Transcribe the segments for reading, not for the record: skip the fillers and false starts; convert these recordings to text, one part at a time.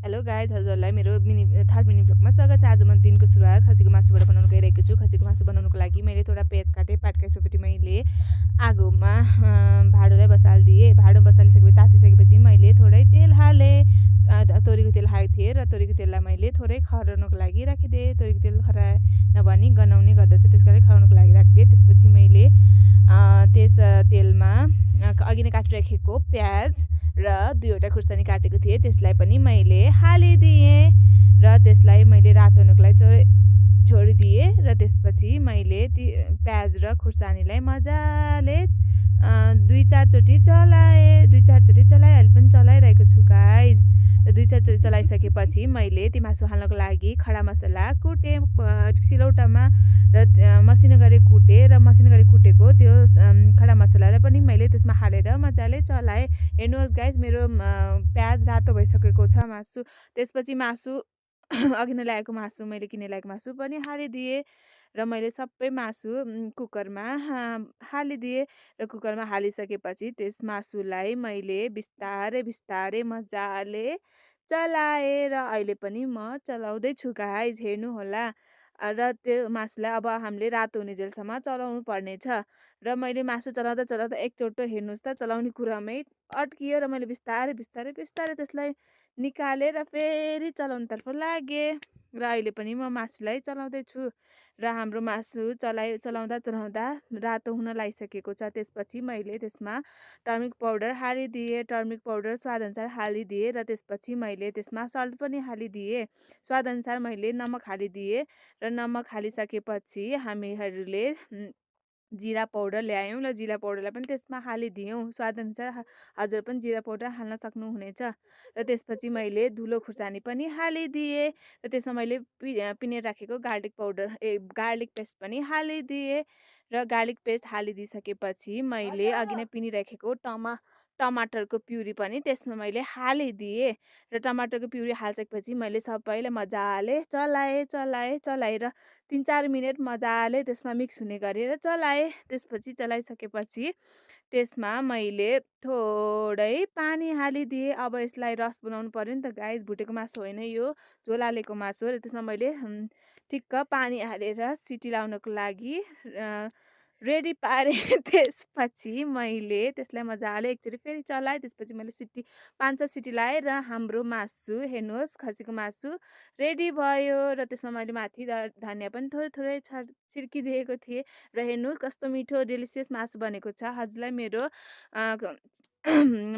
Hello guys, हजुरहरूलाई मेरो third mini ब्लगमा स्वागत छ। आज म दिनको सुरुवात खसीको मासुबाट बनाउन गइरहेको छु। खसीको मासु बनाउनुको लागि मैले थोडा पेज काटेँ। पाटकाइसकेपछि मैले आगोमा भाँडोलाई बसालिदिएँ। भाँडो बसालिसकेपछि तातिसकेपछि मैले थोरै तेल हालेँ। तोरीको तेल हालेको थिएँ र तोरीको तेललाई मैले थोरै खराउनको लागि राखिदिएँ। तोरीको तेल खराएन भने गनाउने गर्दछ, त्यस कारण खराउनको लागि राखिदिएँ। त्यसपछि मैले त्यस तेलमा अघि नै काटिराखेको प्याज र 2वटा खुर्सानी काटेको थिएँ, त्यसलाई पनि मैले हालिदिएँ र त्यसलाई मैले रातो हुनुको लागि छोडिदिएँ। र त्यसपछि मैले ती प्याज र खुर्सानीलाई मजाले 2-4 चोटि चलाएँ। 2-4 चोटि चलाएँ, अहिले पनि चलाइरहेको छु गाइज। र 2-4 चोटि चलाइसकेपछि मैले ती मासु हाल्नको लागि खडा मसला कुटेँ सिलौटामा र मसिनो गरी कुटेँ। र मसिनो गरी कुटेको त्यो खडा मसलालाई पनि मैले त्यसमा हालेर मजाले चलाएँ। हेर्नुहोस् गाइज, मेरो प्याज रातो भइसकेको छ मासु। त्यसपछि मासु अघि नै ल्याएको मासु, मैले किनेर ल्याएको मासु पनि हालिदिएँ र मैले सबै मासु कुकरमा हालिदिएँ। र कुकरमा हालिसकेपछि त्यस मासुलाई मैले बिस्तारै बिस्तारै मजाले चलाएँ र अहिले पनि म चलाउँदैछु गाइज, हेर्नुहोला। र त्यो मासुलाई अब हामीले रातो हुने जेलसम्म चलाउनु पर्नेछ। र मैले मासु चलाउँदा चलाउँदा एकचोटि हेर्नुहोस् त, चलाउने कुरामै अड्कियो र मैले बिस्तारै बिस्तारै बिस्तारै त्यसलाई निकालेर फेरि चलाउनुतर्फ लागेँ। र अहिले पनि म मासुलाई चलाउँदैछु र हाम्रो मासु चलाउँदा चलाउँदा रातो हुन लागिसकेको छ। त्यसपछि मैले त्यसमा टर्मिक पाउडर हालिदिएँ। टर्मिक पाउडर स्वादअनुसार हालिदिएँ र त्यसपछि मैले त्यसमा सल्ट पनि हालिदिएँ। स्वादअनुसार मैले नमक हालिदिएँ र नमक हालिसकेपछि हामीहरूले जिरा पाउडर ल्यायौँ र जिरा पाउडरलाई पनि त्यसमा हालिदियौँ। स्वादअनुसार हजुर पनि जिरा पाउडर हाल्न सक्नुहुनेछ। र त्यसपछि मैले धुलो खुर्सानी पनि हालिदिएँ र त्यसमा मैले पिनेर राखेको गार्लिक पेस्ट पनि हालिदिएँ। र गार्लिक पेस्ट हालिदिइसकेपछि मैले अघि नै पिनिराखेको टमाटरको प्युरी पनि त्यसमा मैले हालिदिएँ। र टमाटरको प्युरी हालिसकेपछि मैले सबैलाई मजाले चलाएर 3-4 मिनट मजाले त्यसमा मिक्स हुने गरेर चलाएँ। त्यसपछि चलाइसकेपछि त्यसमा मैले थोरै पानी हालिदिएँ। अब यसलाई रस बनाउनु पर्यो नि त गाइज, भुटेको मासु होइन यो, झोल हालेको मासु हो। र त्यसमा मैले ठिक्क पानी हालेर सिटी लाउनको लागि रेडी पारेँ। त्यसपछि मैले त्यसलाई मजाले एकचोटि फेरि चलाएँ। त्यसपछि मैले 5-6 सिटी लाएँ र हाम्रो मासु हेर्नुहोस्, खसीको मासु रेडी भयो। र त्यसमा मैले माथि धनिया पनि थोरै थोरै छिर्किदिएको थिएँ। र हेर्नुहोस् कस्तो मिठो डेलिसियस मासु बनेको छ। हजुरलाई मेरो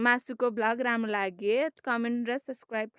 मासुको ब्लग राम्रो लागे कमेन्ट र सब्सक्राइब